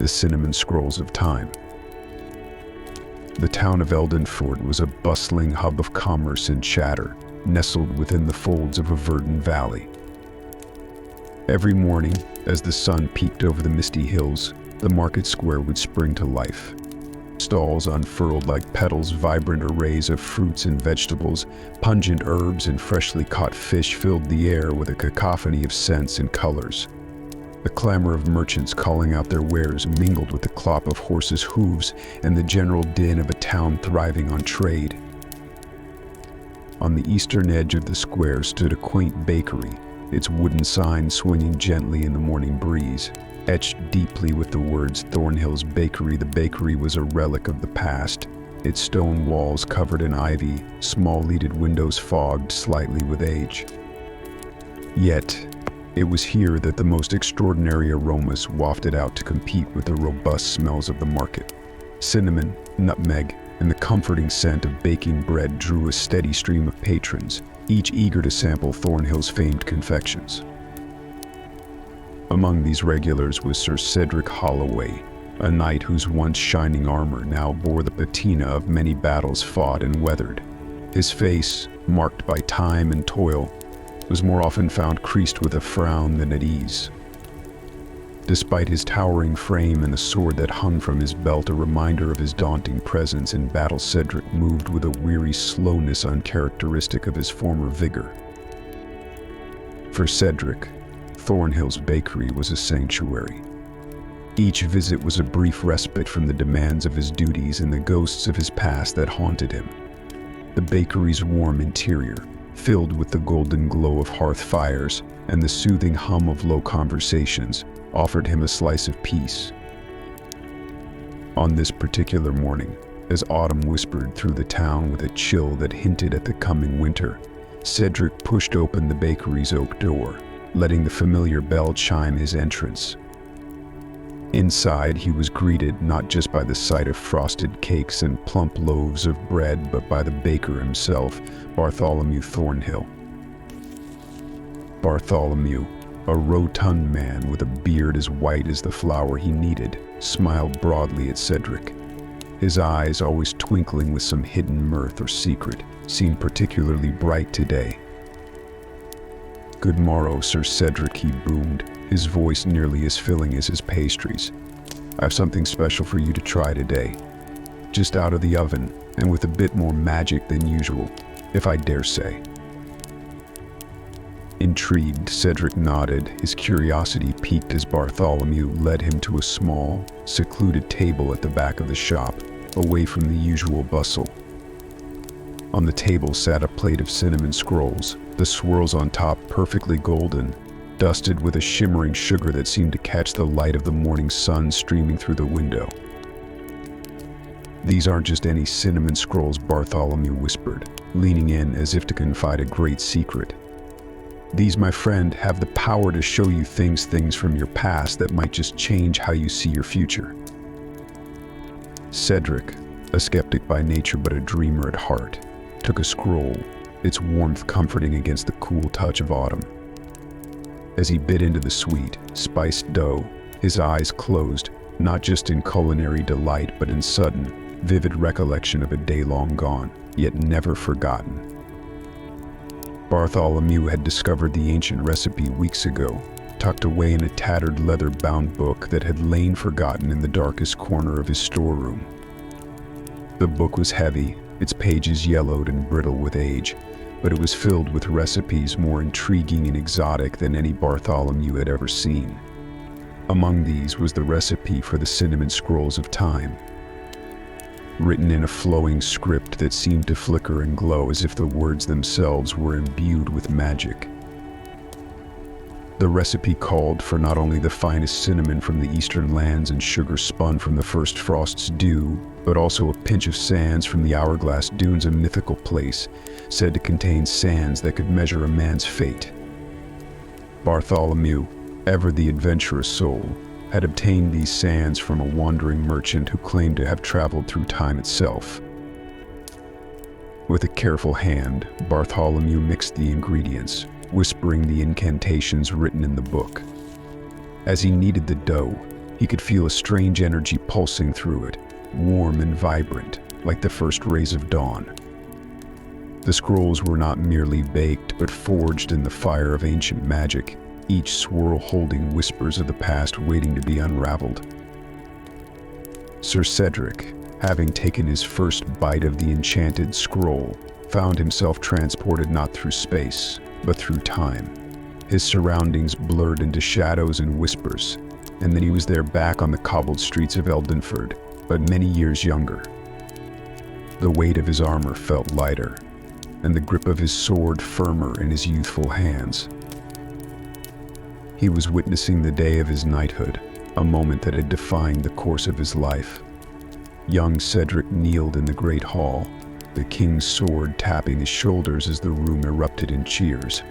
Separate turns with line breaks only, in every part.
the cinnamon scrolls of time. The town of Eldenford was a bustling hub of commerce and chatter, nestled within the folds of a verdant valley. Every morning, as the sun peeked over the misty hills, the market square would spring to life. Stalls unfurled like petals, vibrant arrays of fruits and vegetables, pungent herbs and freshly caught fish filled the air with a cacophony of scents and colors. The clamor of merchants calling out their wares mingled with the clop of horses' hooves and the general din of a town thriving on trade. On the eastern edge of the square stood a quaint bakery, its wooden sign swinging gently in the morning breeze. Etched deeply with the words Thornhill's Bakery, the bakery was a relic of the past, its stone walls covered in ivy, small leaded windows fogged slightly with age. Yet, it was here that the most extraordinary aromas wafted out to compete with the robust smells of the market. Cinnamon, nutmeg, and the comforting scent of baking bread drew a steady stream of patrons, each eager to sample Thornhill's famed confections. Among these regulars was Sir Cedric Holloway, a knight whose once shining armor now bore the patina of many battles fought and weathered. His face, marked by time and toil, was more often found creased with a frown than at ease. Despite his towering frame and the sword that hung from his belt a reminder of his daunting presence in battle, Cedric moved with a weary slowness uncharacteristic of his former vigor. For Cedric, Thornhill's Bakery was a sanctuary. Each visit was a brief respite from the demands of his duties and the ghosts of his past that haunted him. The bakery's warm interior, filled with the golden glow of hearth fires and the soothing hum of low conversations, offered him a slice of peace. On this particular morning, as autumn whispered through the town with a chill that hinted at the coming winter, Cedric pushed open the bakery's oak door, letting the familiar bell chime his entrance. Inside, he was greeted not just by the sight of frosted cakes and plump loaves of bread, but by the baker himself, Bartholomew Thornhill. Bartholomew, a rotund man with a beard as white as the flour he kneaded, smiled broadly at Cedric. His eyes, always twinkling with some hidden mirth or secret, seemed particularly bright today. "Good morrow, Sir Cedric," he boomed, his voice nearly as filling as his pastries. "I have something special for you to try today. Just out of the oven, and with a bit more magic than usual, if I dare say." Intrigued, Cedric nodded, his curiosity piqued as Bartholomew led him to a small, secluded table at the back of the shop, away from the usual bustle. On the table sat a plate of cinnamon scrolls, the swirls on top perfectly golden, dusted with a shimmering sugar that seemed to catch the light of the morning sun streaming through the window. "These aren't just any cinnamon scrolls," Bartholomew whispered, leaning in as if to confide a great secret. "These, my friend, have the power to show you things from your past that might just change how you see your future." Cedric, a skeptic by nature but a dreamer at heart, took a scroll, its warmth comforting against the cool touch of autumn. As he bit into the sweet, spiced dough, his eyes closed, not just in culinary delight but in sudden, vivid recollection of a day long gone, yet never forgotten. Bartholomew had discovered the ancient recipe weeks ago, tucked away in a tattered leather-bound book that had lain forgotten in the darkest corner of his storeroom. The book was heavy, its pages yellowed and brittle with age, but it was filled with recipes more intriguing and exotic than any Bartholomew had ever seen. Among these was the recipe for the cinnamon scrolls of time, written in a flowing script that seemed to flicker and glow as if the words themselves were imbued with magic. The recipe called for not only the finest cinnamon from the eastern lands and sugar spun from the first frost's dew, but also a pinch of sands from the Hourglass Dunes, a mythical place said to contain sands that could measure a man's fate. Bartholomew, ever the adventurous soul, had obtained these sands from a wandering merchant who claimed to have traveled through time itself. With a careful hand, Bartholomew mixed the ingredients, whispering the incantations written in the book. As he kneaded the dough, He could feel a strange energy pulsing through it, warm and vibrant, like the first rays of dawn. The scrolls were not merely baked, but forged in the fire of ancient magic, each swirl holding whispers of the past waiting to be unraveled. Sir Cedric, having taken his first bite of the enchanted scroll, found himself transported not through space, but through time. His surroundings blurred into shadows and whispers, and then he was there back on the cobbled streets of Eldenford, but many years younger. The weight of his armor felt lighter, and the grip of his sword firmer in his youthful hands. He was witnessing the day of his knighthood, a moment that had defined the course of his life. Young Cedric kneeled in the great hall, the king's sword tapping his shoulders as the room erupted in cheers.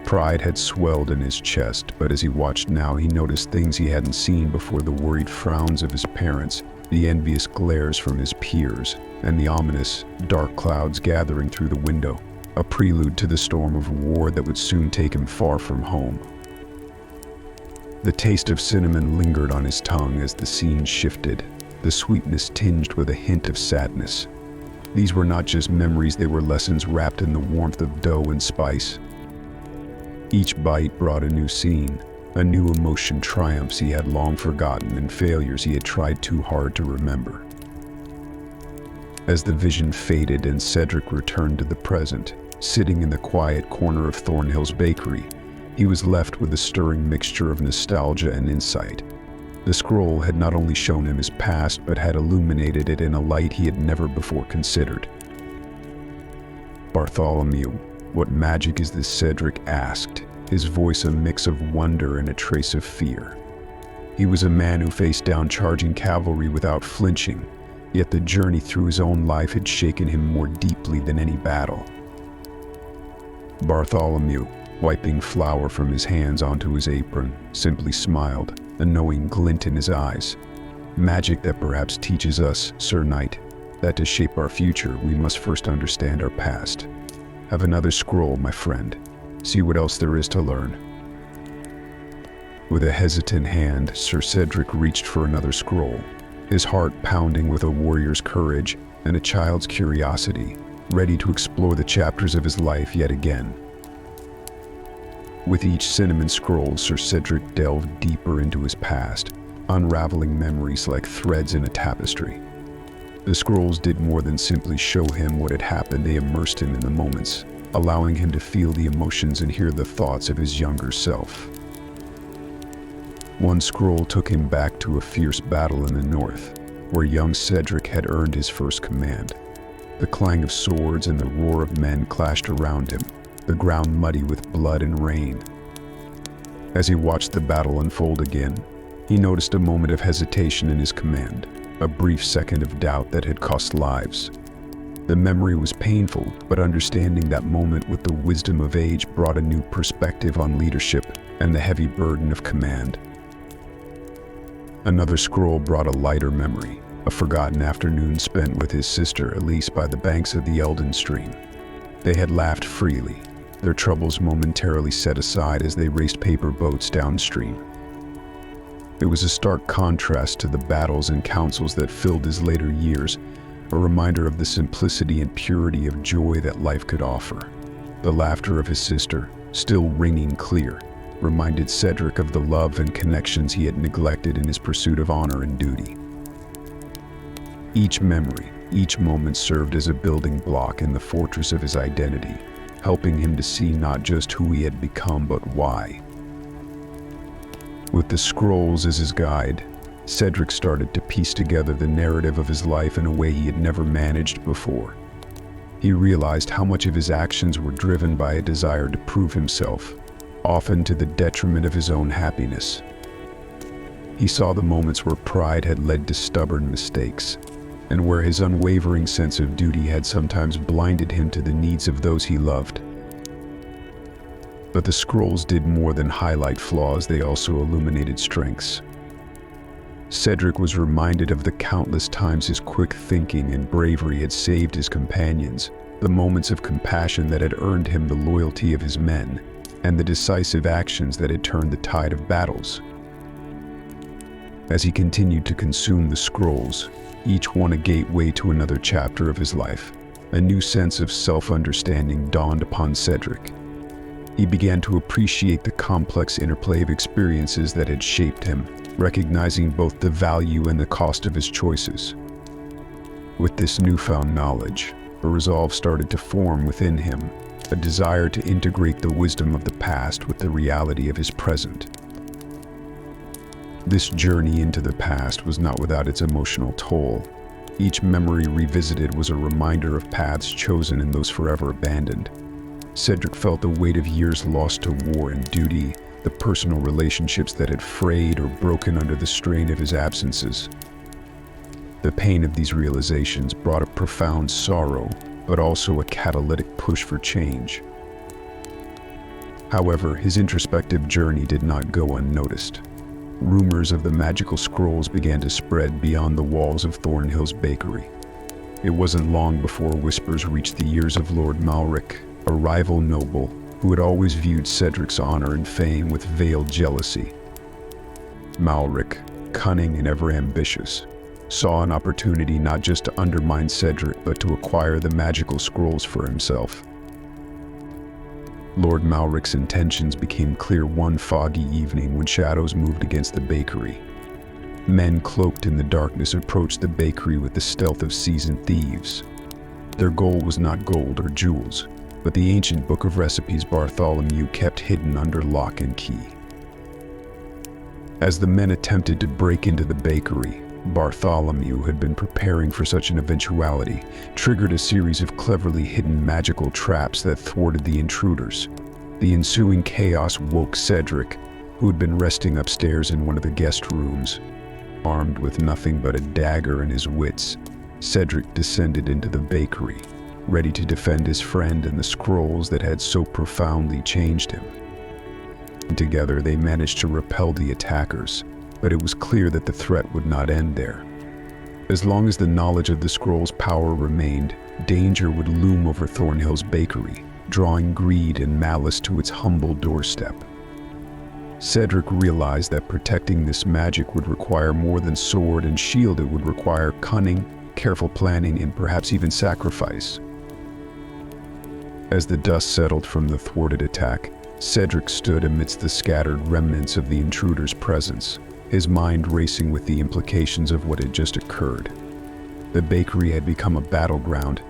Pride had swelled in his chest, but as he watched now, he noticed things he hadn't seen before: the worried frowns of his parents, the envious glares from his peers, and the ominous, dark clouds gathering through the window, a prelude to the storm of war that would soon take him far from home. The taste of cinnamon lingered on his tongue as the scene shifted, the sweetness tinged with a hint of sadness. These were not just memories, they were lessons wrapped in the warmth of dough and spice. Each bite brought a new scene, a new emotion: triumphs he had long forgotten and failures he had tried too hard to remember. As the vision faded and Cedric returned to the present, sitting in the quiet corner of Thornhill's bakery, he was left with a stirring mixture of nostalgia and insight. The scroll had not only shown him his past, but had illuminated it in a light he had never before considered. "Bartholomew, what magic is this?" Cedric asked, his voice a mix of wonder and a trace of fear. He was a man who faced down charging cavalry without flinching, yet the journey through his own life had shaken him more deeply than any battle. Bartholomew, wiping flour from his hands onto his apron, simply smiled, a knowing glint in his eyes. "Magic that perhaps teaches us, Sir Knight, that to shape our future we must first understand our past. Have another scroll, my friend. See what else there is to learn." With a hesitant hand, Sir Cedric reached for another scroll, his heart pounding with a warrior's courage and a child's curiosity, ready to explore the chapters of his life yet again. With each cinnamon scroll, Sir Cedric delved deeper into his past, unraveling memories like threads in a tapestry. The scrolls did more than simply show him what had happened, they immersed him in the moments, allowing him to feel the emotions and hear the thoughts of his younger self. One scroll took him back to a fierce battle in the north, where young Cedric had earned his first command. The clang of swords and the roar of men clashed around him, the ground muddy with blood and rain. As he watched the battle unfold again, he noticed a moment of hesitation in his command, a brief second of doubt that had cost lives. The memory was painful, but understanding that moment with the wisdom of age brought a new perspective on leadership and the heavy burden of command. Another scroll brought a lighter memory, a forgotten afternoon spent with his sister Elise by the banks of the Elden Stream. They had laughed freely, their troubles momentarily set aside as they raced paper boats downstream. It was a stark contrast to the battles and councils that filled his later years, a reminder of the simplicity and purity of joy that life could offer. The laughter of his sister, still ringing clear, reminded Cedric of the love and connections he had neglected in his pursuit of honor and duty. Each memory, each moment served as a building block in the fortress of his identity, helping him to see not just who he had become, but why. With the scrolls as his guide, Cedric started to piece together the narrative of his life in a way he had never managed before. He realized how much of his actions were driven by a desire to prove himself, often to the detriment of his own happiness. He saw the moments where pride had led to stubborn mistakes, and where his unwavering sense of duty had sometimes blinded him to the needs of those he loved. But the scrolls did more than highlight flaws, they also illuminated strengths. Cedric was reminded of the countless times his quick thinking and bravery had saved his companions, the moments of compassion that had earned him the loyalty of his men, and the decisive actions that had turned the tide of battles. As he continued to consume the scrolls, each one a gateway to another chapter of his life, a new sense of self-understanding dawned upon Cedric. He began to appreciate the complex interplay of experiences that had shaped him, recognizing both the value and the cost of his choices. With this newfound knowledge, a resolve started to form within him, a desire to integrate the wisdom of the past with the reality of his present. This journey into the past was not without its emotional toll. Each memory revisited was a reminder of paths chosen and those forever abandoned. Cedric felt the weight of years lost to war and duty, the personal relationships that had frayed or broken under the strain of his absences. The pain of these realizations brought a profound sorrow, but also a catalytic push for change. However, his introspective journey did not go unnoticed. Rumors of the magical scrolls began to spread beyond the walls of Thornhill's bakery. It wasn't long before whispers reached the ears of Lord Malric, a rival noble who had always viewed Cedric's honor and fame with veiled jealousy. Malric, cunning and ever ambitious, saw an opportunity not just to undermine Cedric but to acquire the magical scrolls for himself. Lord Malric's intentions became clear one foggy evening when shadows moved against the bakery. Men cloaked in the darkness approached the bakery with the stealth of seasoned thieves. Their goal was not gold or jewels, but the ancient book of recipes Bartholomew kept hidden under lock and key. As the men attempted to break into the bakery, Bartholomew had been preparing for such an eventuality, triggered a series of cleverly hidden magical traps that thwarted the intruders. The ensuing chaos woke Cedric, who had been resting upstairs in one of the guest rooms. Armed with nothing but a dagger and his wits, Cedric descended into the bakery, ready to defend his friend and the scrolls that had so profoundly changed him. Together they managed to repel the attackers, but it was clear that the threat would not end there. As long as the knowledge of the scroll's power remained, danger would loom over Thornhill's bakery, drawing greed and malice to its humble doorstep. Cedric realized that protecting this magic would require more than sword and shield. It would require cunning, careful planning, and perhaps even sacrifice. As the dust settled from the thwarted attack, Cedric stood amidst the scattered remnants of the intruder's presence, his mind racing with the implications of what had just occurred. The bakery had become a battleground,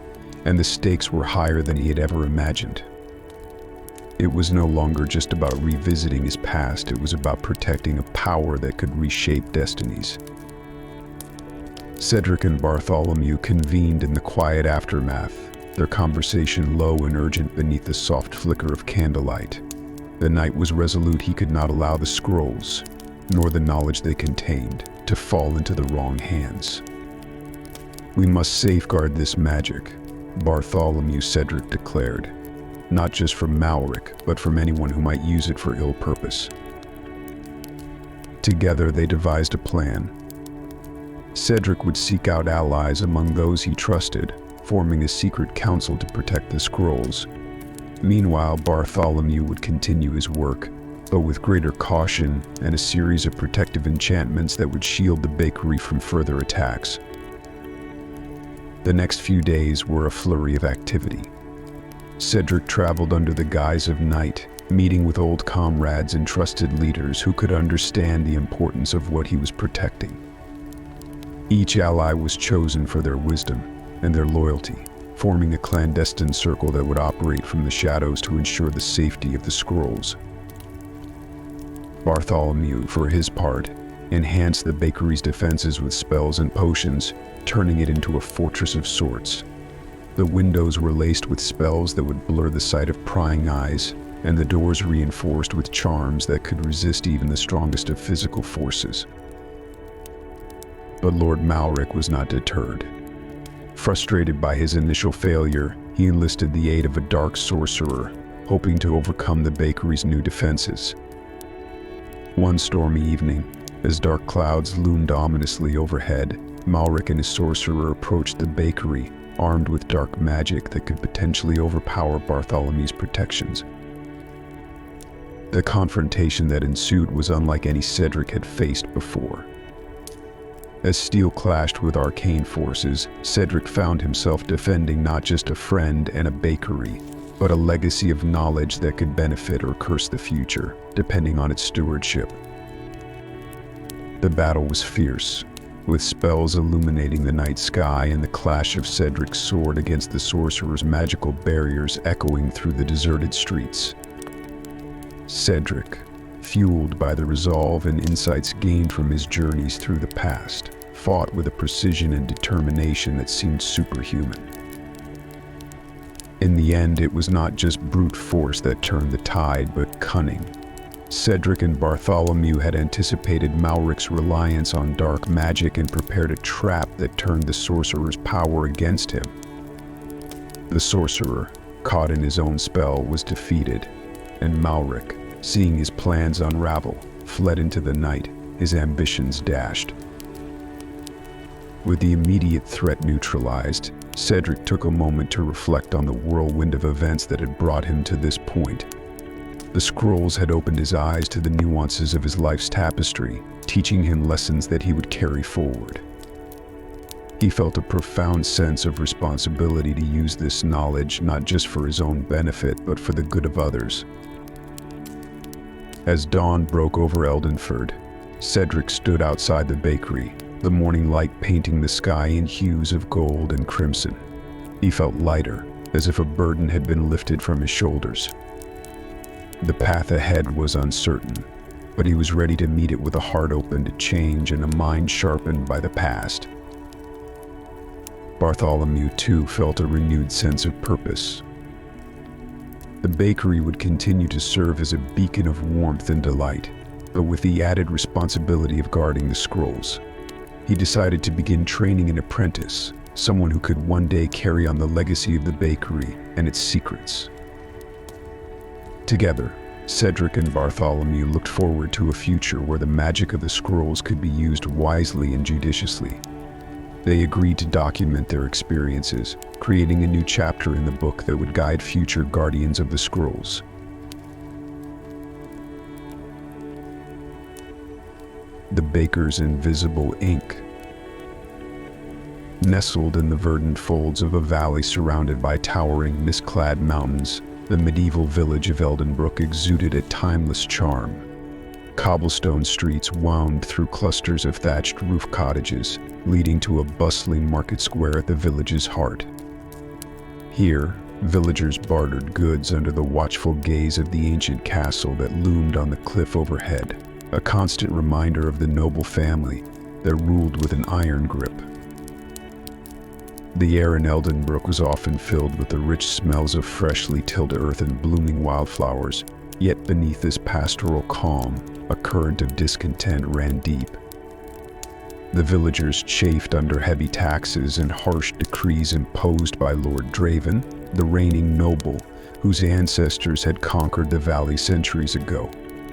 and the stakes were higher than he had ever imagined. It was no longer just about revisiting his past, it was about protecting a power that could reshape destinies. Cedric and Bartholomew convened in the quiet aftermath, their conversation low and urgent beneath the soft flicker of candlelight. The knight was resolute. He could not allow the scrolls, nor the knowledge they contained, to fall into the wrong hands. "We must safeguard this magic," Bartholomew Cedric declared, "not just from Malric, but from anyone who might use it for ill purpose." Together they devised a plan. Cedric would seek out allies among those he trusted, forming a secret council to protect the scrolls. Meanwhile, Bartholomew would continue his work, but with greater caution and a series of protective enchantments that would shield the bakery from further attacks. The next few days were a flurry of activity. Cedric traveled under the guise of night, meeting with old comrades and trusted leaders who could understand the importance of what he was protecting. Each ally was chosen for their wisdom and their loyalty, forming a clandestine circle that would operate from the shadows to ensure the safety of the scrolls. Bartholomew, for his part, enhanced the bakery's defenses with spells and potions, turning it into a fortress of sorts. The windows were laced with spells that would blur the sight of prying eyes, and the doors reinforced with charms that could resist even the strongest of physical forces. But Lord Malric was not deterred. Frustrated by his initial failure, he enlisted the aid of a dark sorcerer, hoping to overcome the bakery's new defenses. One stormy evening, as dark clouds loomed ominously overhead, Malric and his sorcerer approached the bakery, armed with dark magic that could potentially overpower Bartholomew's protections. The confrontation that ensued was unlike any Cedric had faced before. As steel clashed with arcane forces, Cedric found himself defending not just a friend and a bakery, but a legacy of knowledge that could benefit or curse the future, depending on its stewardship. The battle was fierce, with spells illuminating the night sky and the clash of Cedric's sword against the sorcerer's magical barriers echoing through the deserted streets. Cedric, fueled by the resolve and insights gained from his journeys through the past, fought with a precision and determination that seemed superhuman. In the end, it was not just brute force that turned the tide, but cunning. Cedric and Bartholomew had anticipated Malric's reliance on dark magic and prepared a trap that turned the sorcerer's power against him. The sorcerer, caught in his own spell, was defeated, and Malric, seeing his plans unravel, fled into the night, his ambitions dashed. With the immediate threat neutralized, Cedric took a moment to reflect on the whirlwind of events that had brought him to this point. The scrolls had opened his eyes to the nuances of his life's tapestry, teaching him lessons that he would carry forward. He felt a profound sense of responsibility to use this knowledge not just for his own benefit, but for the good of others. As dawn broke over Eldenford, Cedric stood outside the bakery, the morning light painting the sky in hues of gold and crimson. He felt lighter, as if a burden had been lifted from his shoulders. The path ahead was uncertain, but he was ready to meet it with a heart open to change and a mind sharpened by the past. Bartholomew, too, felt a renewed sense of purpose. The bakery would continue to serve as a beacon of warmth and delight, but with the added responsibility of guarding the scrolls. He decided to begin training an apprentice, someone who could one day carry on the legacy of the bakery and its secrets. Together, Cedric and Bartholomew looked forward to a future where the magic of the scrolls could be used wisely and judiciously. They agreed to document their experiences, creating a new chapter in the book that would guide future guardians of the scrolls. The baker's invisible ink. Nestled in the verdant folds of a valley surrounded by towering, mist-clad mountains, the medieval village of Eldenbrook exuded a timeless charm. Cobblestone streets wound through clusters of thatched roof cottages, leading to a bustling market square at the village's heart. Here, villagers bartered goods under the watchful gaze of the ancient castle that loomed on the cliff overhead, a constant reminder of the noble family that ruled with an iron grip. The air in Eldenbrook was often filled with the rich smells of freshly tilled earth and blooming wildflowers, yet beneath this pastoral calm, a current of discontent ran deep. The villagers chafed under heavy taxes and harsh decrees imposed by Lord Draven, the reigning noble, whose ancestors had conquered the valley centuries ago.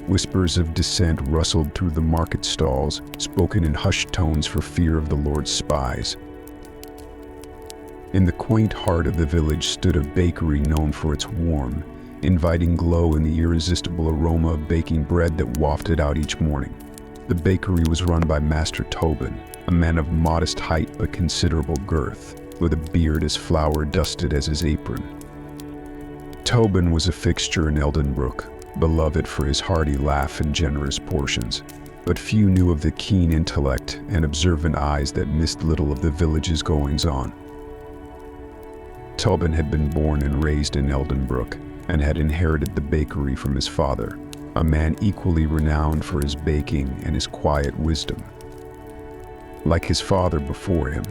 Whispers of dissent rustled through the market stalls, spoken in hushed tones for fear of the Lord's spies. In the quaint heart of the village stood a bakery known for its warm, inviting glow and the irresistible aroma of baking bread that wafted out each morning. The bakery was run by Master Tobin, a man of modest height but considerable girth, with a beard as flour-dusted as his apron. Tobin was a fixture in Eldenbrook, beloved for his hearty laugh and generous portions, but few knew of the keen intellect and observant eyes that missed little of the village's goings-on. Tobin had been born and raised in Eldenbrook, and had inherited the bakery from his father, a man equally renowned for his baking and his quiet wisdom. Like his father before him,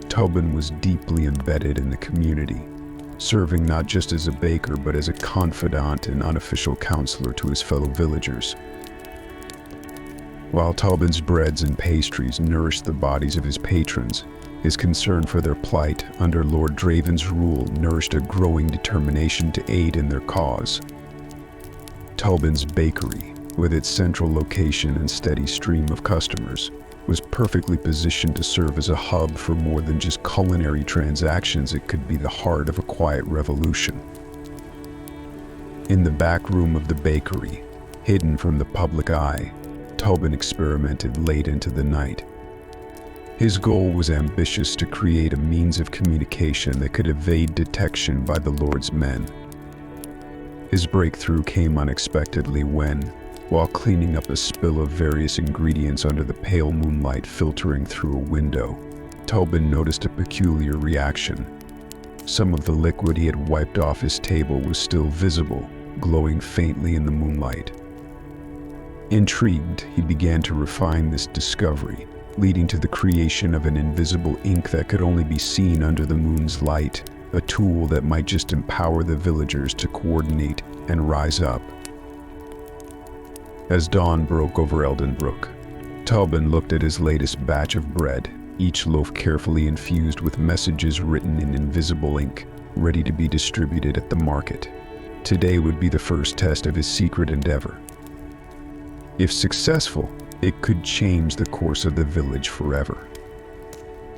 Tobin was deeply embedded in the community, serving not just as a baker but as a confidant and unofficial counselor to his fellow villagers. While Tobin's breads and pastries nourished the bodies of his patrons, his concern for their plight under Lord Draven's rule nourished a growing determination to aid in their cause. Tobin's bakery, with its central location and steady stream of customers, was perfectly positioned to serve as a hub for more than just culinary transactions. It could be the heart of a quiet revolution. In the back room of the bakery, hidden from the public eye, Tobin experimented late into the night. His goal was ambitious: to create a means of communication that could evade detection by the Lord's men. His breakthrough came unexpectedly when, while cleaning up a spill of various ingredients under the pale moonlight filtering through a window, Tobin noticed a peculiar reaction. Some of the liquid he had wiped off his table was still visible, glowing faintly in the moonlight. Intrigued, he began to refine this discovery, leading to the creation of an invisible ink that could only be seen under the moon's light, a tool that might just empower the villagers to coordinate and rise up. As dawn broke over Eldenbrook, Tobin looked at his latest batch of bread, each loaf carefully infused with messages written in invisible ink, ready to be distributed at the market. Today would be the first test of his secret endeavor. If successful, it could change the course of the village forever.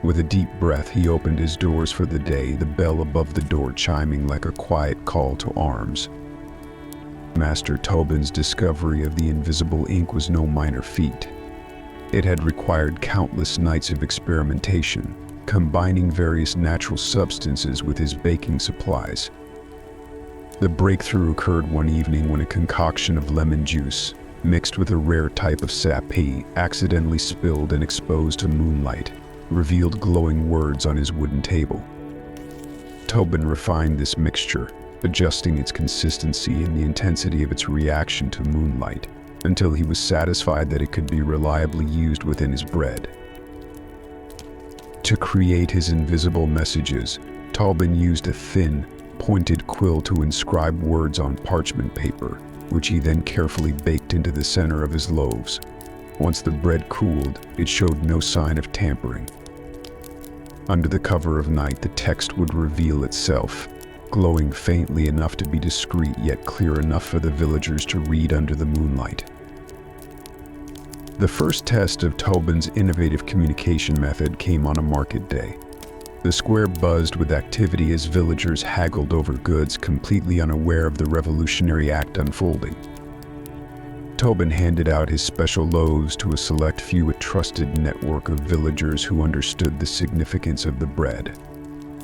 With a deep breath, he opened his doors for the day, the bell above the door chiming like a quiet call to arms. Master Tobin's discovery of the invisible ink was no minor feat. It had required countless nights of experimentation, combining various natural substances with his baking supplies. The breakthrough occurred one evening when a concoction of lemon juice, mixed with a rare type of sap he accidentally spilled and exposed to moonlight, revealed glowing words on his wooden table. Tobin refined this mixture, adjusting its consistency and the intensity of its reaction to moonlight, until he was satisfied that it could be reliably used within his bread. To create his invisible messages, Tobin used a thin, pointed quill to inscribe words on parchment paper, which he then carefully baked into the center of his loaves. Once the bread cooled, it showed no sign of tampering. Under the cover of night, the text would reveal itself, glowing faintly enough to be discreet yet clear enough for the villagers to read under the moonlight. The first test of Tobin's innovative communication method came on a market day. The square buzzed with activity as villagers haggled over goods, completely unaware of the revolutionary act unfolding. Tobin handed out his special loaves to a select few, a trusted network of villagers who understood the significance of the bread.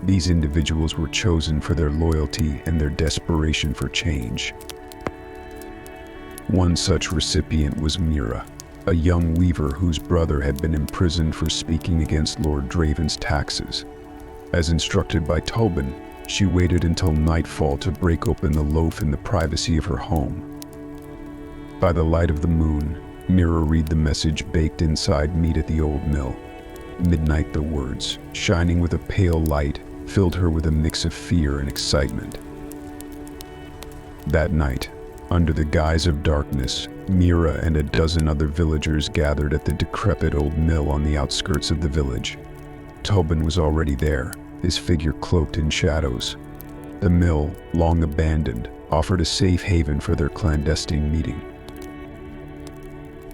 These individuals were chosen for their loyalty and their desperation for change. One such recipient was Mira, a young weaver whose brother had been imprisoned for speaking against Lord Draven's taxes. As instructed by Tobin, she waited until nightfall to break open the loaf in the privacy of her home. By the light of the moon, Mira read the message baked inside meat at the old mill. Midnight, the words, shining with a pale light, filled her with a mix of fear and excitement. That night, under the guise of darkness, Mira and a dozen other villagers gathered at the decrepit old mill on the outskirts of the village. Tobin was already there, his figure cloaked in shadows. The mill, long abandoned, offered a safe haven for their clandestine meeting.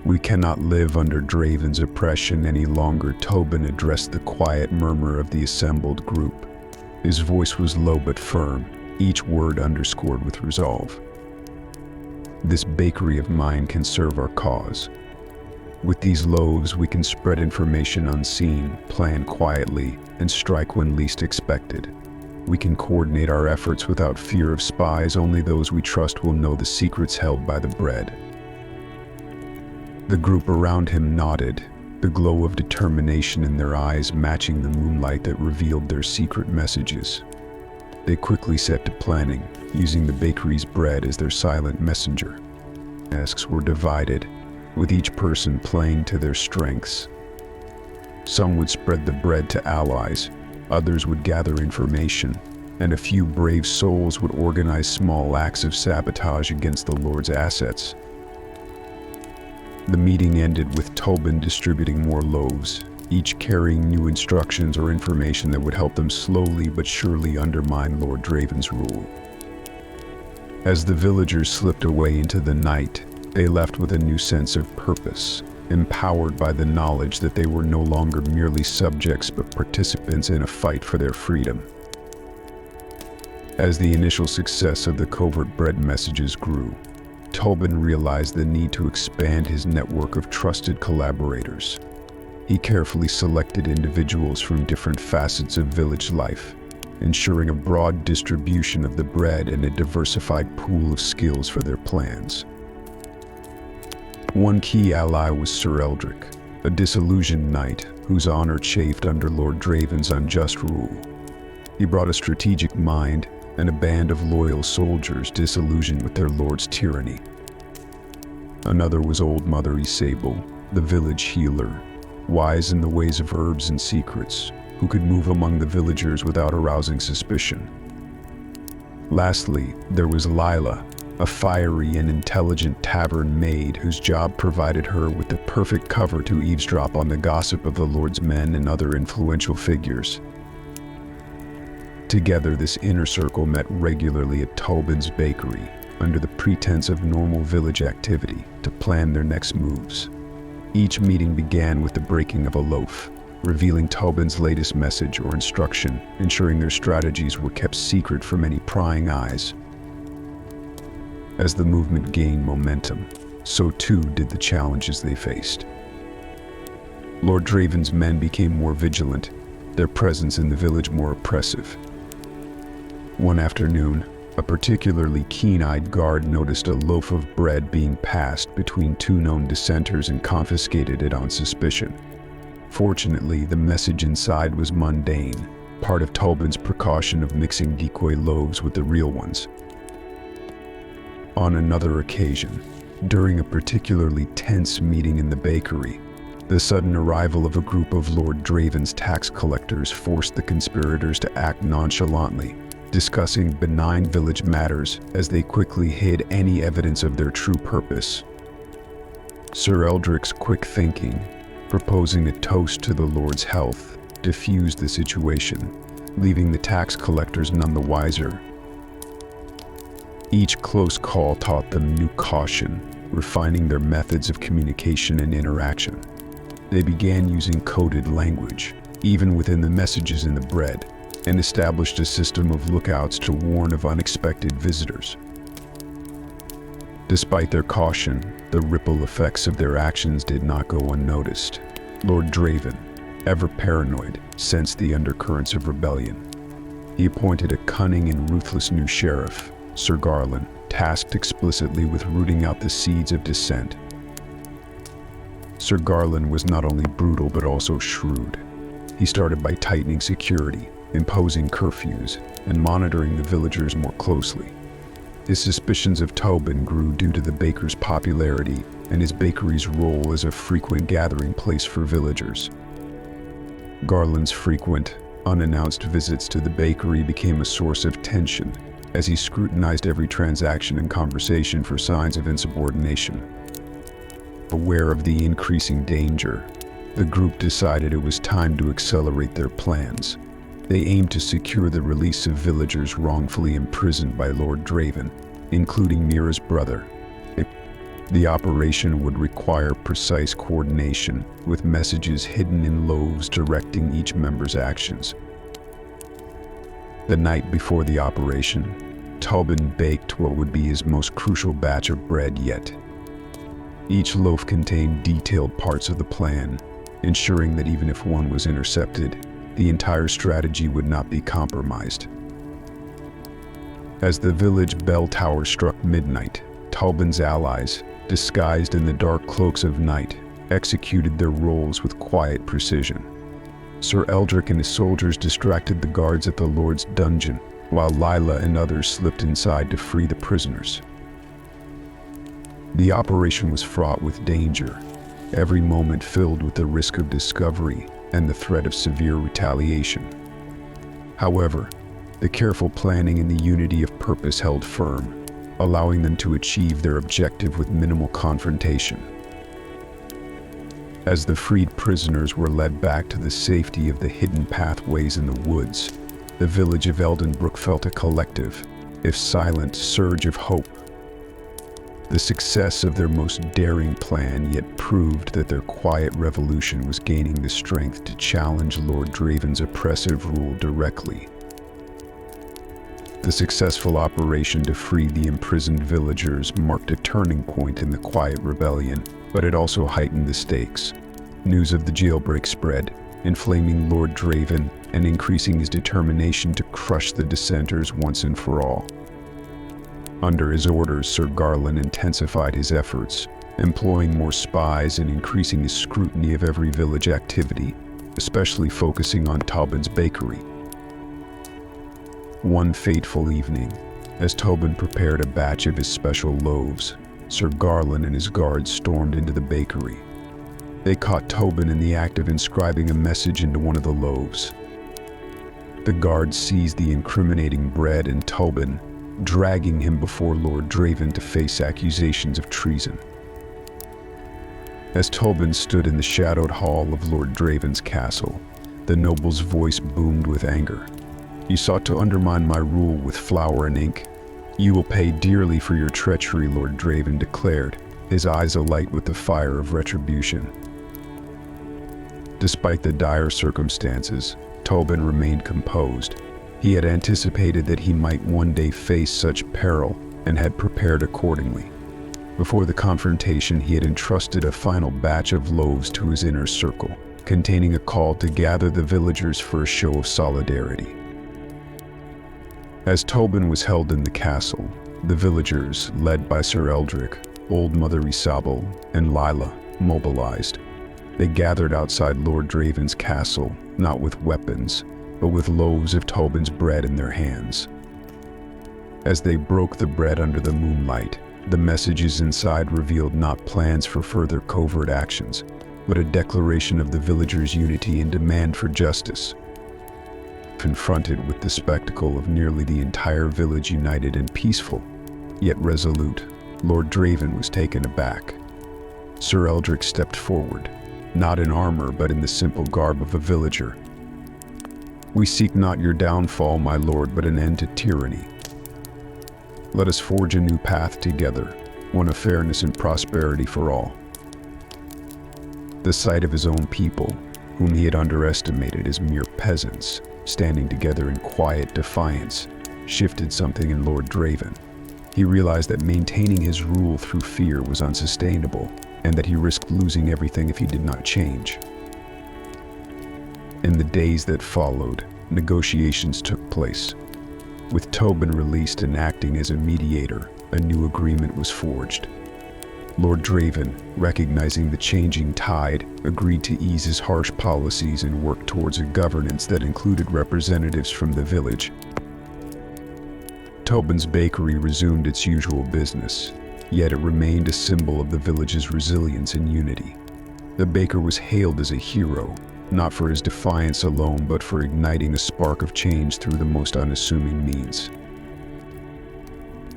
"We cannot live under Draven's oppression any longer," Tobin addressed the quiet murmur of the assembled group. His voice was low but firm, each word underscored with resolve. "This bakery of mine can serve our cause. With these loaves, we can spread information unseen, plan quietly, and strike when least expected. We can coordinate our efforts without fear of spies. Only those we trust will know the secrets held by the bread." The group around him nodded, the glow of determination in their eyes matching the moonlight that revealed their secret messages. They quickly set to planning, using the bakery's bread as their silent messenger. Tasks were divided, with each person playing to their strengths. Some would spread the bread to allies, others would gather information, and a few brave souls would organize small acts of sabotage against the Lord's assets. The meeting ended with Tobin distributing more loaves, each carrying new instructions or information that would help them slowly but surely undermine Lord Draven's rule. As the villagers slipped away into the night, they left with a new sense of purpose, empowered by the knowledge that they were no longer merely subjects but participants in a fight for their freedom. As the initial success of the covert bread messages grew, Tobin realized the need to expand his network of trusted collaborators. He carefully selected individuals from different facets of village life, ensuring a broad distribution of the bread and a diversified pool of skills for their plans. One key ally was Sir Eldric, a disillusioned knight whose honor chafed under Lord Draven's unjust rule. He brought a strategic mind and a band of loyal soldiers disillusioned with their lord's tyranny. Another was Old Mother Isabel, the village healer, wise in the ways of herbs and secrets, who could move among the villagers without arousing suspicion. Lastly, there was Lila, a fiery and intelligent tavern maid whose job provided her with the perfect cover to eavesdrop on the gossip of the Lord's men and other influential figures. Together, this inner circle met regularly at Tobin's bakery, under the pretense of normal village activity, to plan their next moves. Each meeting began with the breaking of a loaf, revealing Tobin's latest message or instruction, ensuring their strategies were kept secret from any prying eyes. As the movement gained momentum, so too did the challenges they faced. Lord Draven's men became more vigilant, their presence in the village more oppressive. One afternoon, a particularly keen-eyed guard noticed a loaf of bread being passed between two known dissenters and confiscated it on suspicion. Fortunately, the message inside was mundane, part of Tobin's precaution of mixing decoy loaves with the real ones. On another occasion, during a particularly tense meeting in the bakery, the sudden arrival of a group of Lord Draven's tax collectors forced the conspirators to act nonchalantly, discussing benign village matters as they quickly hid any evidence of their true purpose. Sir Eldric's quick thinking, proposing a toast to the Lord's health, diffused the situation, leaving the tax collectors none the wiser. Each close call taught them new caution, refining their methods of communication and interaction. They began using coded language, even within the messages in the bread, and established a system of lookouts to warn of unexpected visitors. Despite their caution, the ripple effects of their actions did not go unnoticed. Lord Draven, ever paranoid, sensed the undercurrents of rebellion. He appointed a cunning and ruthless new sheriff, Sir Garland, tasked explicitly with rooting out the seeds of dissent. Sir Garland was not only brutal but also shrewd. He started by tightening security, imposing curfews, and monitoring the villagers more closely. His suspicions of Tobin grew due to the baker's popularity and his bakery's role as a frequent gathering place for villagers. Garland's frequent, unannounced visits to the bakery became a source of tension as he scrutinized every transaction and conversation for signs of insubordination. Aware of the increasing danger, the group decided it was time to accelerate their plans. They aimed to secure the release of villagers wrongfully imprisoned by Lord Draven, including Mira's brother. The operation would require precise coordination, with messages hidden in loaves directing each member's actions. The night before the operation, Tobin baked what would be his most crucial batch of bread yet. Each loaf contained detailed parts of the plan, ensuring that even if one was intercepted, the entire strategy would not be compromised. As the village bell tower struck midnight, Tobin's allies, disguised in the dark cloaks of night, executed their roles with quiet precision. Sir Eldric and his soldiers distracted the guards at the Lord's dungeon, while Lila and others slipped inside to free the prisoners. The operation was fraught with danger, every moment filled with the risk of discovery and the threat of severe retaliation. However, the careful planning and the unity of purpose held firm, allowing them to achieve their objective with minimal confrontation. As the freed prisoners were led back to the safety of the hidden pathways in the woods, the village of Eldenbrook felt a collective, if silent, surge of hope. The success of their most daring plan yet proved that their quiet revolution was gaining the strength to challenge Lord Draven's oppressive rule directly. The successful operation to free the imprisoned villagers marked a turning point in the quiet rebellion, but it also heightened the stakes. News of the jailbreak spread, inflaming Lord Draven and increasing his determination to crush the dissenters once and for all. Under his orders, Sir Garland intensified his efforts, employing more spies and increasing his scrutiny of every village activity, especially focusing on Tobin's bakery. One fateful evening, as Tobin prepared a batch of his special loaves, Sir Garland and his guards stormed into the bakery. They caught Tobin in the act of inscribing a message into one of the loaves. The guards seized the incriminating bread and Tobin, dragging him before Lord Draven to face accusations of treason. As Tobin stood in the shadowed hall of Lord Draven's castle, the noble's voice boomed with anger. "You sought to undermine my rule with flour and ink. You will pay dearly for your treachery," Lord Draven declared, his eyes alight with the fire of retribution. Despite the dire circumstances, Tobin remained composed. He had anticipated that he might one day face such peril and had prepared accordingly. Before the confrontation, he had entrusted a final batch of loaves to his inner circle, containing a call to gather the villagers for a show of solidarity. As Tobin was held in the castle, the villagers, led by Sir Eldric, Old Mother Isabel, and Lila, mobilized. They gathered outside Lord Draven's castle, not with weapons, but with loaves of Tobin's bread in their hands. As they broke the bread under the moonlight, the messages inside revealed not plans for further covert actions, but a declaration of the villagers' unity and demand for justice. Confronted with the spectacle of nearly the entire village united and peaceful, yet resolute, Lord Draven was taken aback. Sir Eldric stepped forward, not in armor but in the simple garb of a villager. "We seek not your downfall, my lord, but an end to tyranny. Let us forge a new path together, one of fairness and prosperity for all." The sight of his own people, whom he had underestimated as mere peasants, standing together in quiet defiance, shifted something in Lord Draven. He realized that maintaining his rule through fear was unsustainable, and that he risked losing everything if he did not change. In the days that followed, negotiations took place. With Tobin released and acting as a mediator, a new agreement was forged. Lord Draven, recognizing the changing tide, agreed to ease his harsh policies and work towards a governance that included representatives from the village. Tobin's bakery resumed its usual business, yet it remained a symbol of the village's resilience and unity. The baker was hailed as a hero, not for his defiance alone, but for igniting a spark of change through the most unassuming means.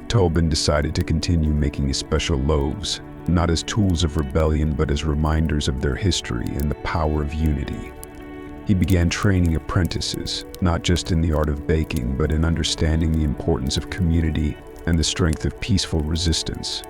Tobin decided to continue making his special loaves, not as tools of rebellion, but as reminders of their history and the power of unity. He began training apprentices, not just in the art of baking, but in understanding the importance of community and the strength of peaceful resistance.